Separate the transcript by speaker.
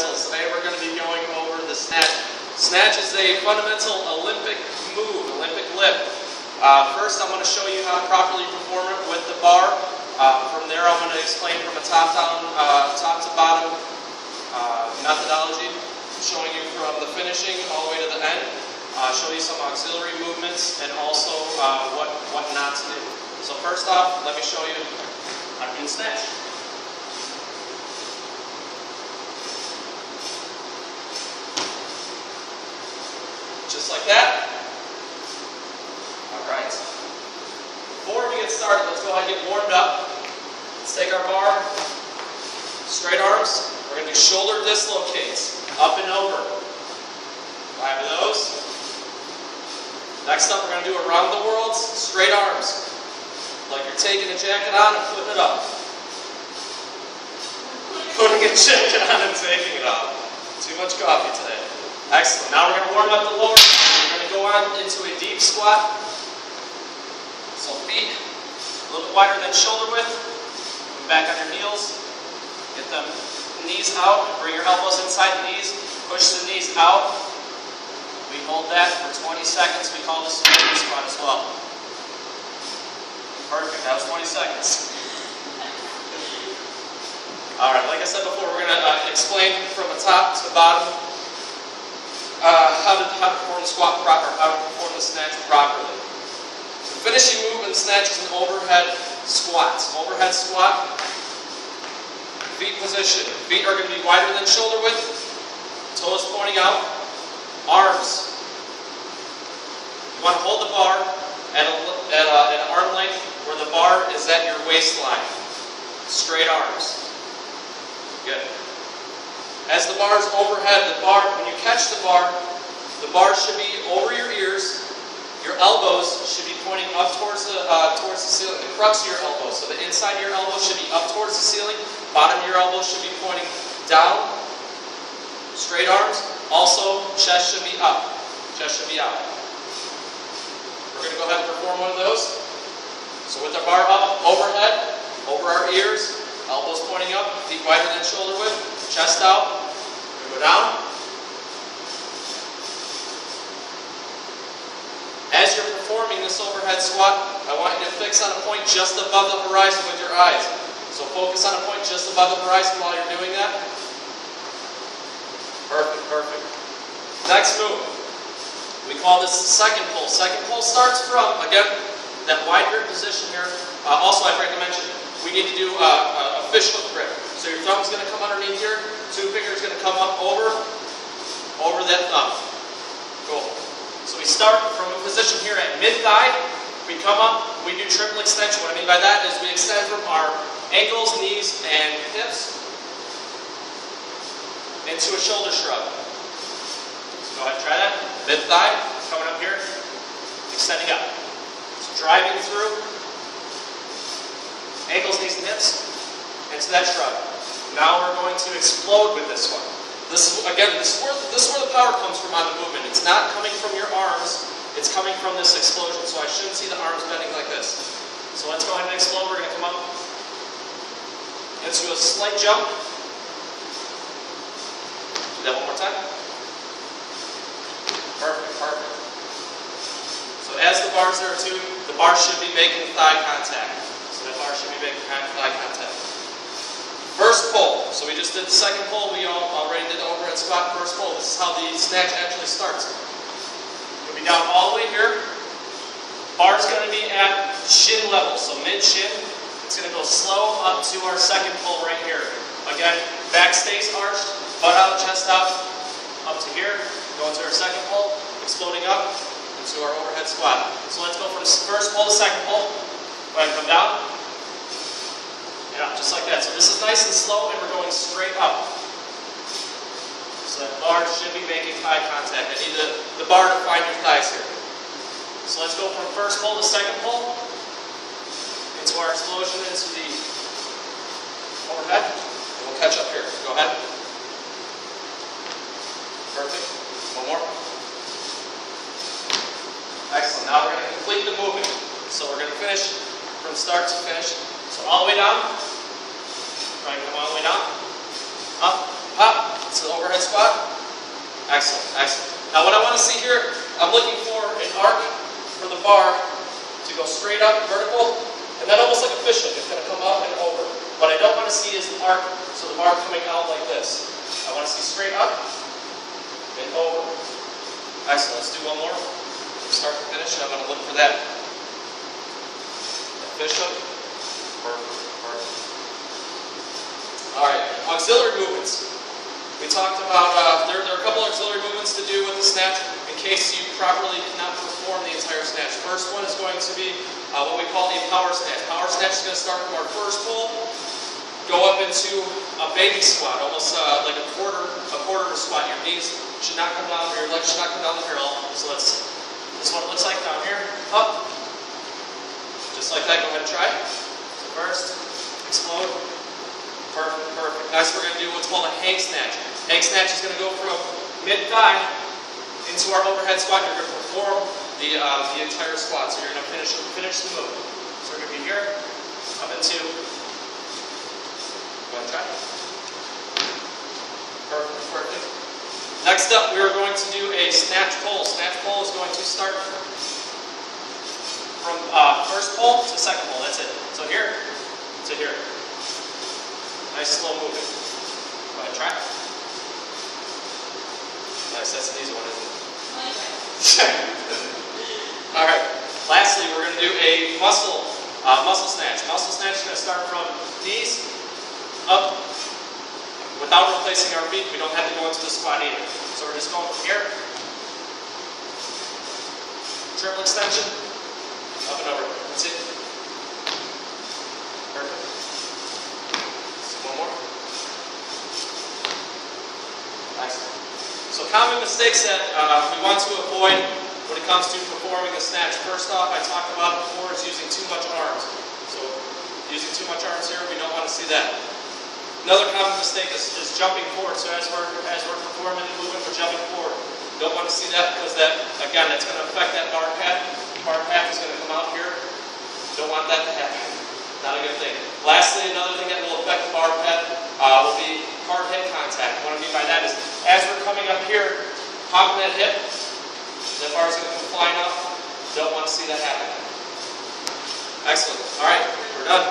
Speaker 1: fundamentals. Today we're going to be going over the snatch. Snatch is a fundamental Olympic move, Olympic lift. First I'm going to show you how to properly perform it with the bar. From there I'm going to explain from a top to bottom methodology, showing you from the finishing all the way to the end. Show you some auxiliary movements and also what not to do. So first off, let me show you how to do the snatch. Just like that. Alright. Before we get started, let's go ahead and get warmed up. Let's take our bar, straight arms. We're going to do shoulder dislocates, up and over. 5 of those. Next up, we're going to do around the world, straight arms. Like you're taking a jacket on and putting it up. Putting a jacket on and taking it off. Too much coffee today. Excellent. Now we're going to warm up the lower. We're going to go on into a deep squat. So feet a little bit wider than shoulder width. Come back on your heels. Get them knees out. Bring your elbows inside the knees. Push the knees out. We hold that for 20 seconds. We call this a baby squat as well. Perfect. That was 20 seconds. Alright, like I said before, we're going to explain from the top to the bottom how to perform the squat proper, how to perform the snatch properly. The finishing move in the snatch is an overhead squat. Overhead squat, feet position. Feet are going to be wider than shoulder width, toes pointing out, arms. You want to hold the bar at an arm length where the bar is at your waistline. Straight arms. Good. As the bar is overhead, when you catch the bar should be over your ears. Your elbows should be pointing up towards the ceiling, the crux of your elbows. So the inside of your elbow should be up towards the ceiling. Bottom of your elbow should be pointing down. Straight arms. Also, chest should be up. Chest should be out. We're going to go ahead and perform one of those. So with the bar up, overhead, over our ears, elbows pointing up, feet wider than shoulder width, chest out. We're going to go down. As you're performing this overhead squat, I want you to fix on a point just above the horizon with your eyes. So focus on a point just above the horizon while you're doing that. Perfect, perfect. Next move. We call this second pull. Second pull starts from, again, that wide grip position here. Also, I forgot to mention, we need to do a fish hook grip. So your thumb's going to come underneath here. 2 fingers going to come up over that thumb. Cool. So we start from a position here at mid-thigh. We come up, we do triple extension. What I mean by that is we extend from our ankles, knees, and hips into a shoulder shrug. So go ahead and try that. Mid-thigh, coming up here, extending up. So driving through ankles, knees, and hips into that shrug. Now we're going to explode with this one. This is where the power comes from on the movement. It's not coming from your arms, it's coming from this explosion. So I shouldn't see the arms bending like this. So let's go ahead and explode. We're going to come up into a slight jump. Do that one more time. Perfect, perfect. So as the bar's there too, the bar should be making thigh contact. So that bar should be making thigh contact. First pull. So we just did the second pull. We already did the overhead squat. First pull. This is how the snatch actually starts. We'll be down all the way here. Bar's going to be at shin level, so mid-shin. It's going to go slow up to our second pull right here. Again, back stays arched, butt out, chest out, up to here. Go into our second pull, exploding up into our overhead squat. So let's go from first pull to second pull. Go ahead and come down. Yeah, just like that. So this is nice and slow, and we're going straight up. So that bar should be making thigh contact. I need the bar to find your thighs here. So let's go from first pull to second pull into our explosion into the overhead. And we'll catch up here. Go ahead. Perfect. One more. Excellent. Now we're going to complete the movement. So we're going to finish from start to finish. So all the way down. Try and come all the way down. Up, up. So Excellent, excellent. Now what I want to see here, I'm looking for an arc for the bar to go straight up, vertical, and then almost like a fish hook. It's going to come up and over. What I don't want to see is an arc, so the bar coming out like this. I want to see straight up and over. Excellent. Let's do one more. Start to finish. I'm going to look for that fish hook. Perfect. Perfect. All right. Auxiliary movements. We talked about there are a couple auxiliary movements to do with the snatch in case you properly cannot perform the entire snatch. First one is going to be what we call a power snatch. Power snatch is going to start from our first pull, go up into a baby squat, almost like a quarter squat. Your knees should not come down, your legs should not come down the barrel. So this is what it looks like down here. Up. Just like that. Go ahead and try. So first, explode. Perfect, perfect. Next we're going to do what's called a hang snatch. Hang snatch is going to go from mid-thigh into our overhead squat. You're going to perform the entire squat. So you're going to finish the move. So we're going to be here, up into. Go ahead and try. Perfect, perfect. Next up, we are going to do a snatch pull. Snatch pull is going to start from first pull to second pull. That's it. So here to here. Nice slow movement. Go ahead, try. Nice, that's an easy one, isn't it? All right. Lastly, we're going to do a muscle snatch. Muscle snatch is going to start from knees up without replacing our feet. We don't have to go into the squat either. So we're just going from here. Triple extension. Up and over. That's it. Perfect. One more. Nice. So common mistakes that we want to avoid when it comes to performing a snatch. First off, I talked about before is using too much arms. So using too much arms here, we don't want to see that. Another common mistake is jumping forward. So as we're performing the movement, we're jumping forward. Don't want to see that because that, again, that's going to affect that bar pad. Bar pad is going to come out here. Don't want that to happen. Not a good thing. Lastly, another thing that will affect the bar pad will be hard hip contact. What I mean by that is, as we're coming up here, popping that hip, that bar is going to come flying up. Don't want to see that happen. Excellent. All right, we're done.